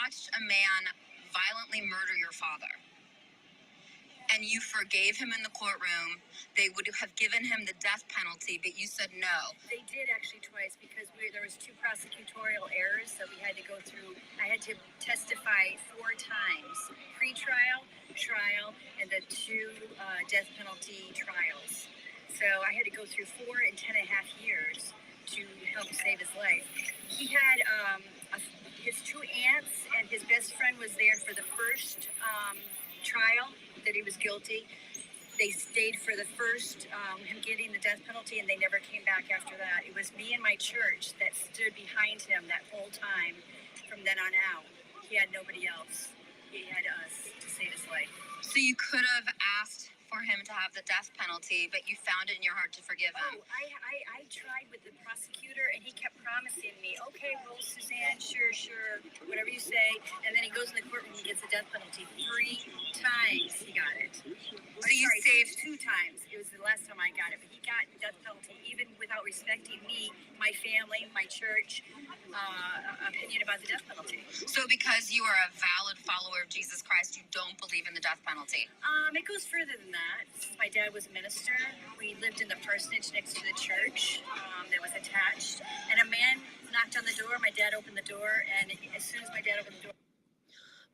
watched a man violently murder your father, and you forgave him in the courtroom, they would have given him the death penalty, but you said no. They did actually twice because there was 2 prosecutorial errors that we had to go through. I had to testify 4 times, pre-trial, trial, and the 2 death penalty trials. So I had to go through 4 and 10 and a half years to help save his life. He had his 2 aunts and his best friend was there for the first trial that he was guilty. They stayed for the first, him getting the death penalty, and they never came back after that. It was me and my church that stood behind him that whole time from then on out. He had nobody else. He had us to save his life. So you could have asked for him to have the death penalty, but you found it in your heart to forgive him. Oh, I tried with the prosecutor, and he kept promising me, okay, well, Suzanne, sure, whatever you say. And then he goes in the courtroom and he gets the death penalty. 3 times he got it. So you saved 2 times. It was the last time I got it, but he got the death penalty even without respecting me, my family, my church, opinion about the death penalty. So because you are a valid follower of Jesus Christ, you don't believe in the death penalty? It goes further than that. Since my dad was a minister, we lived in the parsonage next to the church that was attached, and a man knocked on the door. My dad opened the door, and as soon as my dad opened the door,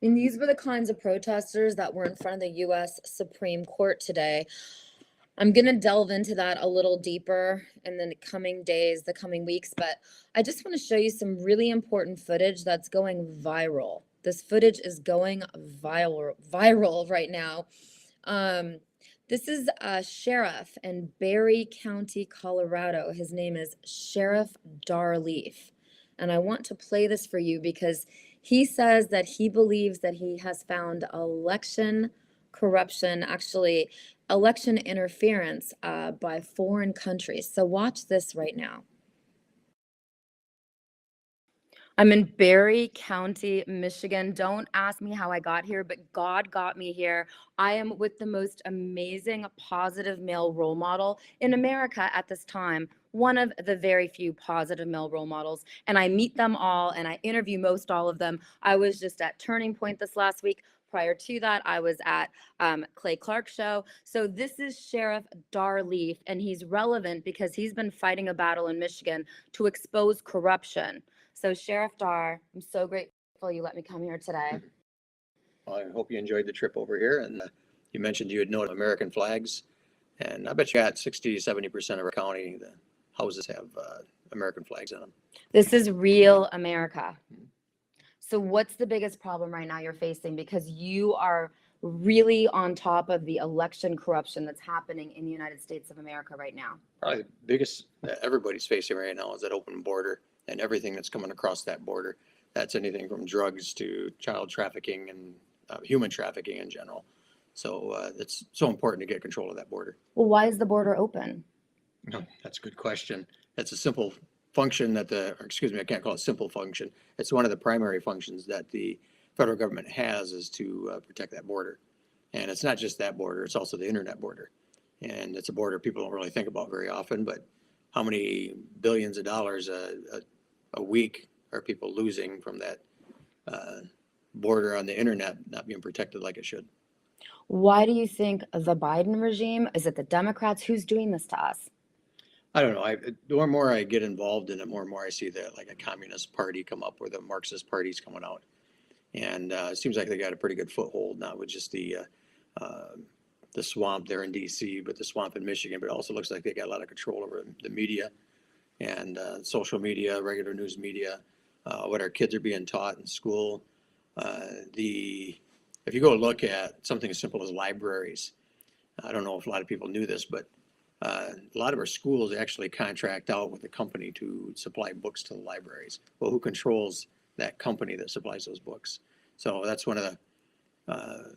I mean, these were the kinds of protesters that were in front of the U.S. Supreme Court today. I'm going to delve into that a little deeper in the coming days, the coming weeks, but I just want to show you some really important footage that's going viral. This footage is going viral right now. This is a sheriff in Berry County, Colorado. His name is Sheriff Darleaf. And I want to play this for you because he says that he believes that he has found election corruption, actually election interference by foreign countries. So watch this right now. I'm in Berry County, Michigan. Don't ask me how I got here, but God got me here. I am with the most amazing positive male role model in America at this time, one of the very few positive male role models. And I meet them all and I interview most all of them. I was just at Turning Point this last week. Prior to that, I was at Clay Clark's show. So this is Sheriff Darleaf, and he's relevant because he's been fighting a battle in Michigan to expose corruption. So Sheriff Dar, I'm so grateful you let me come here today. Well, I hope you enjoyed the trip over here. And you mentioned you had known American flags. And I bet you got 60-70% of our county, the houses have American flags on them. This is real America. So what's the biggest problem right now you're facing? Because you are really on top of the election corruption that's happening in the United States of America right now. Probably the biggest that everybody's facing right now is that open border and everything that's coming across that border. That's anything from drugs to child trafficking and human trafficking in general. So it's so important to get control of that border. Well, why is the border open? No, that's a good question. That's a simple function that I can't call it simple function. It's one of the primary functions that the federal government has is to protect that border. And it's not just that border, it's also the internet border. And it's a border people don't really think about very often, but how many billions of dollars a week are people losing from that border on the internet not being protected like it should? Why do you think the Biden regime, is it the Democrats, who's doing this to us? I don't know. The more and more I get involved in it, more and more I see that like a communist party come up, or the Marxist party's coming out. And it seems like they got a pretty good foothold, not with just the swamp there in DC, but the swamp in Michigan. But it also looks like they got a lot of control over the media and social media, regular news media, what our kids are being taught in school. If you go look at something as simple as libraries, I don't know if a lot of people knew this, but a lot of our schools actually contract out with a company to supply books to the libraries. Well, who controls that company that supplies those books? So that's one of the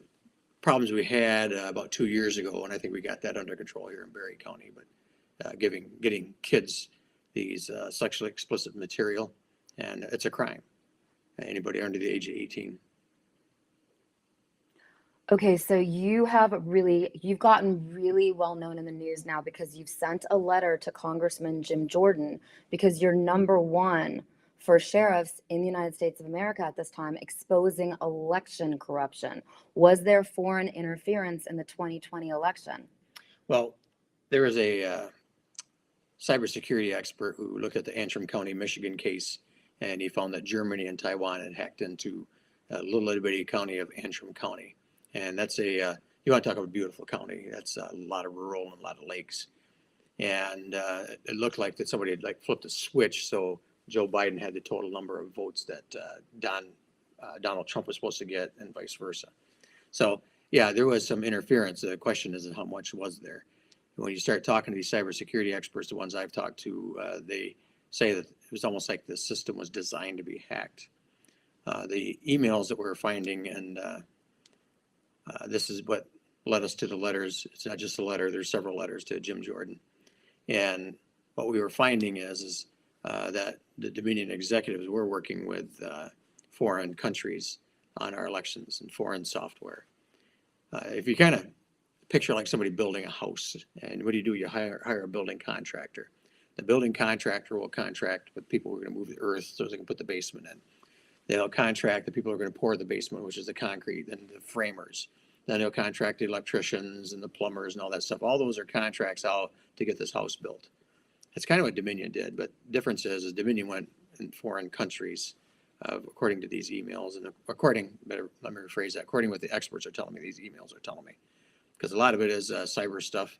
problems we had about 2 years ago, and I think we got that under control here in Berry County. But getting kids these sexually explicit material, and it's a crime. Anybody under the age of 18. Okay, so you've gotten really well known in the news now because you've sent a letter to Congressman Jim Jordan because you're number one for sheriffs in the United States of America at this time exposing election corruption. Was there foreign interference in the 2020 election? Well, there is a cybersecurity expert who looked at the Antrim County, Michigan case, and he found that Germany and Taiwan had hacked into a little bitty county of Antrim County. And that's you want to talk about a beautiful county. That's a lot of rural and a lot of lakes. And it looked like that somebody had like flipped a switch. So Joe Biden had the total number of votes that Donald Trump was supposed to get and vice versa. So yeah, there was some interference. The question is how much was there? When you start talking to these cybersecurity experts, the ones I've talked to, they say that it was almost like the system was designed to be hacked. The emails that we're finding, and this is what led us to the letters. It's not just a letter, there's several letters to Jim Jordan. And what we were finding is that the Dominion executives were working with foreign countries on our elections and foreign software. If you kind of picture like somebody building a house, and what do? You hire a building contractor. The building contractor will contract with people who are going to move the earth so they can put the basement in. They'll contract the people who are going to pour the basement, which is the concrete, and the framers. Then they'll contract the electricians and the plumbers and all that stuff. All those are contracts out to get this house built. That's kind of what Dominion did, but the difference is Dominion went in foreign countries, according to these emails, and let me rephrase that, according to what the experts are telling me, these emails are telling me. Because a lot of it is cyber stuff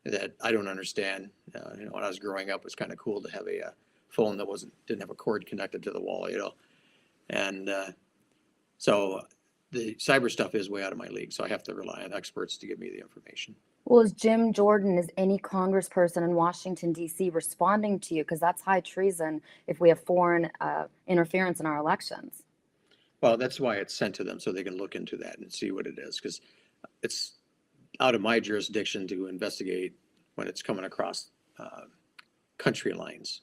that I don't understand. When I was growing up, it was kind of cool to have a phone that didn't have a cord connected to the wall, and so the cyber stuff is way out of my league. So I have to rely on experts to give me the information. Well, is Jim Jordan, is any congressperson in Washington, D.C. responding to you? Because that's high treason if we have foreign interference in our elections. Well, that's why it's sent to them, so they can look into that and see what it is. Because it's out of my jurisdiction to investigate when it's coming across country lines.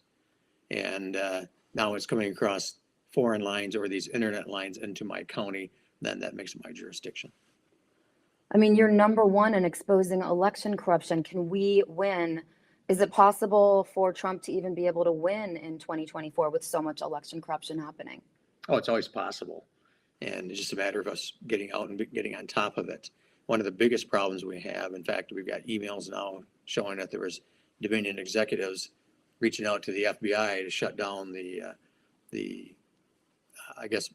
And now it's coming across foreign lines or these internet lines into my county, then that makes it my jurisdiction. I mean, you're number one in exposing election corruption. Can we win? Is it possible for Trump to even be able to win in 2024 with so much election corruption happening? Oh, it's always possible. And it's just a matter of us getting out and getting on top of it. One of the biggest problems we have, in fact, we've got emails now showing that there was Dominion executives reaching out to the FBI to shut down I guess,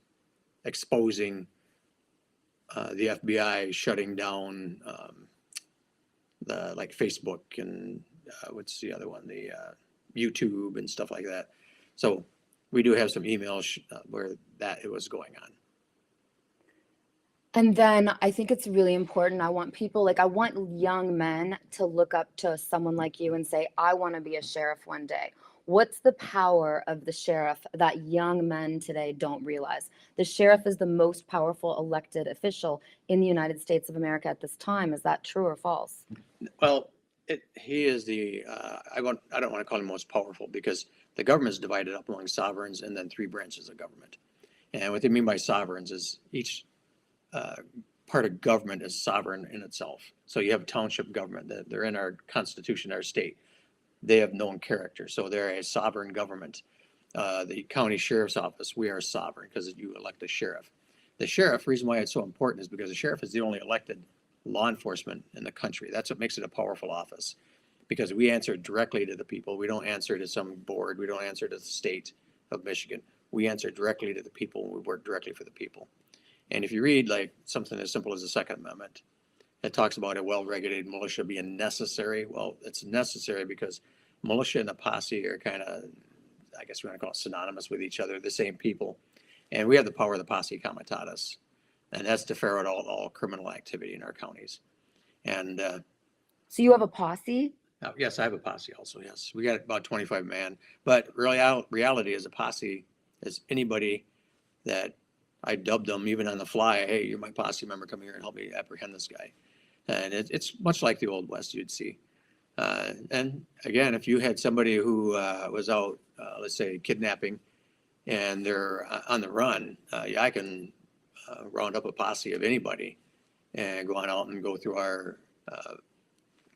exposing the FBI shutting down the like Facebook and what's the other one, the YouTube and stuff like that. So we do have some emails where that it was going on. And then I think it's really important. I want young men to look up to someone like you and say, I want to be a sheriff one day. What's the power of the sheriff that young men today don't realize? The sheriff is the most powerful elected official in the United States of America at this time. Is that true or false? Well, he is I don't want to call him most powerful, because the government is divided up among sovereigns and then three branches of government. And what they mean by sovereigns is each part of government is sovereign in itself. So you have township government, they're in our constitution, our state. They have known character, so they're a sovereign government. The county sheriff's office, we are sovereign because you elect a sheriff. The sheriff, reason why it's so important is because the sheriff is the only elected law enforcement in the country. That's what makes it a powerful office, because we answer directly to the people. We don't answer to some board. We don't answer to the state of Michigan. We answer directly to the people, and we work directly for the people. And if you read like something as simple as the Second Amendment, it talks about a well-regulated militia being necessary. Well, it's necessary because militia and the posse are kind of, I guess we want to call it synonymous with each other, the same people. And we have the power of the posse comitatus, and that's to ferret out all criminal activity in our counties. And so you have a posse? Yes, I have a posse also, yes. We got about 25 men. But reality is a posse is anybody that I dubbed them even on the fly, hey, you're my posse member, come here and help me apprehend this guy. And it's much like the Old West you'd see. And again, if you had somebody who was out, let's say, kidnapping, and they're on the run, I can round up a posse of anybody and go on out and go through our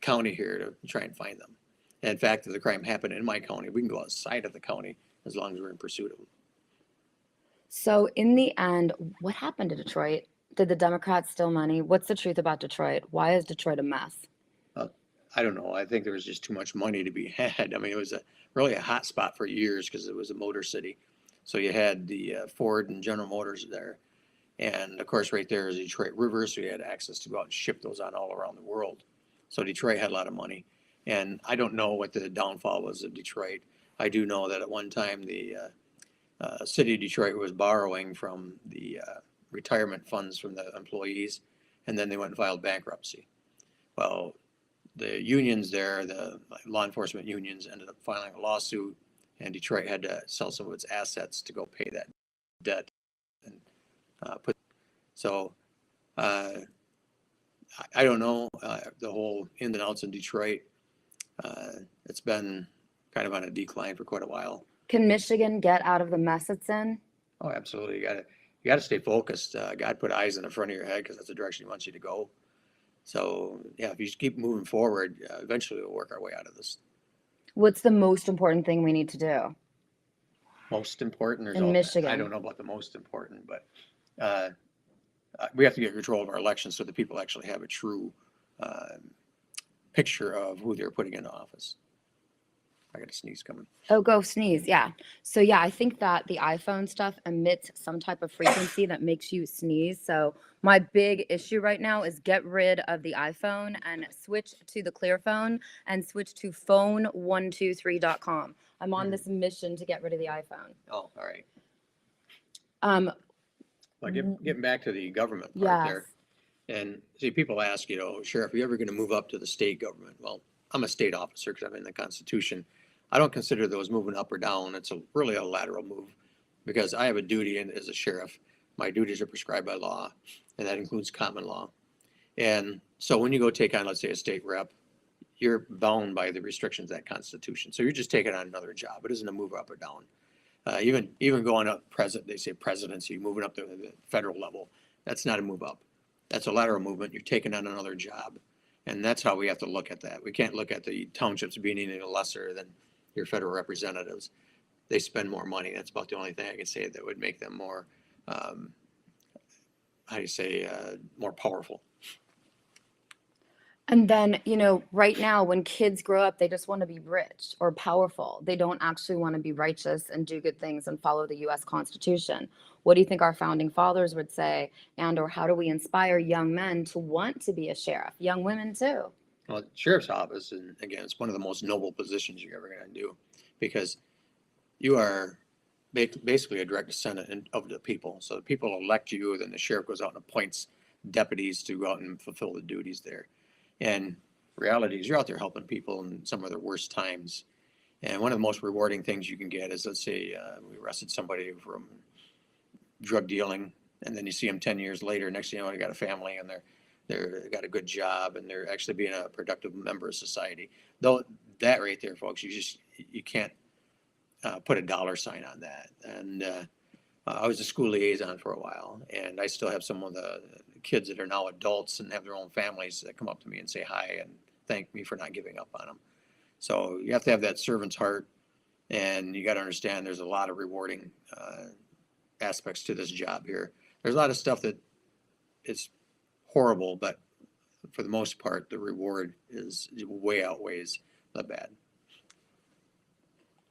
county here to try and find them. And in fact, if the crime happened in my county, we can go outside of the county as long as we're in pursuit of them. So in the end, what happened to Detroit? Did the Democrats steal money? What's the truth about Detroit? Why is Detroit a mess? Uh, I don't know. I think there was just too much money to be had. I mean, it was really a hot spot for years because it was a motor city. So you had the Ford and General Motors there. And of course, right there is Detroit River. So you had access to go out and ship those on all around the world. So Detroit had a lot of money. And I don't know what the downfall was of Detroit. I do know that at one time the city of Detroit was borrowing from the retirement funds from the employees, and then they went and filed bankruptcy. Well, the unions there, the law enforcement unions, ended up filing a lawsuit, and Detroit had to sell some of its assets to go pay that debt. And put so I don't know the whole ins and outs in Detroit. It's been kind of on a decline for quite a while. Can Michigan get out of the mess it's in? Oh, absolutely. You got to stay focused. God put eyes in the front of your head because that's the direction He wants you to go. So yeah, if you just keep moving forward, eventually we'll work our way out of this. What's the most important thing we need to do? Most important, In Michigan. I don't know about the most important, but uh, we have to get control of our elections so that people actually have a true picture of who they're putting into office. I got a sneeze coming. Oh, go sneeze. Yeah. So yeah, I think that the iPhone stuff emits some type of frequency that makes you sneeze. So my big issue right now is get rid of the iPhone and switch to the clear phone and switch to phone123.com. I'm on this mission to get rid of the iPhone. Oh, all right. Um, Well, getting back to the government part yes. there. And see, people ask, Sheriff, are you ever going to move up to the state government? Well, I'm a state officer because I'm in the Constitution. I don't consider those moving up or down. It's really a lateral move because I have a duty as a sheriff. My duties are prescribed by law, and that includes common law. And so when you go take on, let's say, a state rep, you're bound by the restrictions of that Constitution. So you're just taking on another job. It isn't a move up or down. Even going up they say presidency, moving up to the federal level. That's not a move up. That's a lateral movement. You're taking on another job. And that's how we have to look at that. We can't look at the townships being any lesser than your federal representatives. They spend more money. That's about the only thing I can say that would make them more, more powerful. And then, right now, when kids grow up, they just want to be rich or powerful. They don't actually want to be righteous and do good things and follow the U.S. Constitution. What do you think our founding fathers would say? Or how do we inspire young men to want to be a sheriff? Young women too. Well, sheriff's office, and again, it's one of the most noble positions you're ever going to do because you are basically a direct descendant of the people. So the people elect you, then the sheriff goes out and appoints deputies to go out and fulfill the duties there. And reality is you're out there helping people in some of their worst times. And one of the most rewarding things you can get is, let's say we arrested somebody from drug dealing, and then you see them 10 years later. Next thing you know, they got a family and they're got a good job and they're actually being a productive member of society. Though that right there, folks, you can't put a dollar sign on that. And I was a school liaison for a while, and I still have some of the kids that are now adults and have their own families that come up to me and say hi and thank me for not giving up on them. So you have to have that servant's heart, and you got to understand there's a lot of rewarding aspects to this job here. There's a lot of stuff that is horrible, but for the most part, the reward is way outweighs the bad.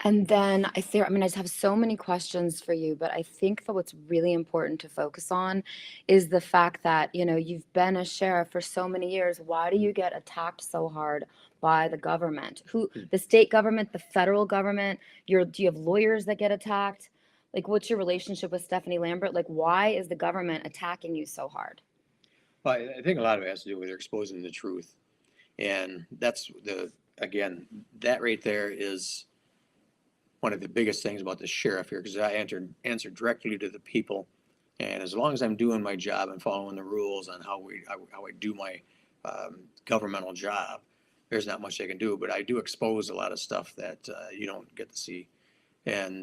And then I just have so many questions for you, but I think that what's really important to focus on is the fact that, you've been a sheriff for so many years. Why do you get attacked so hard by the government? The state government, the federal government? Do you have lawyers that get attacked? Like, what's your relationship with Stephanie Lambert? Like, why is the government attacking you so hard? Well, I think a lot of it has to do with exposing the truth. And that's that right there is one of the biggest things about the sheriff here, because I answer directly to the people. And as long as I'm doing my job and following the rules on how I do my governmental job, there's not much they can do. But I do expose a lot of stuff that you don't get to see. And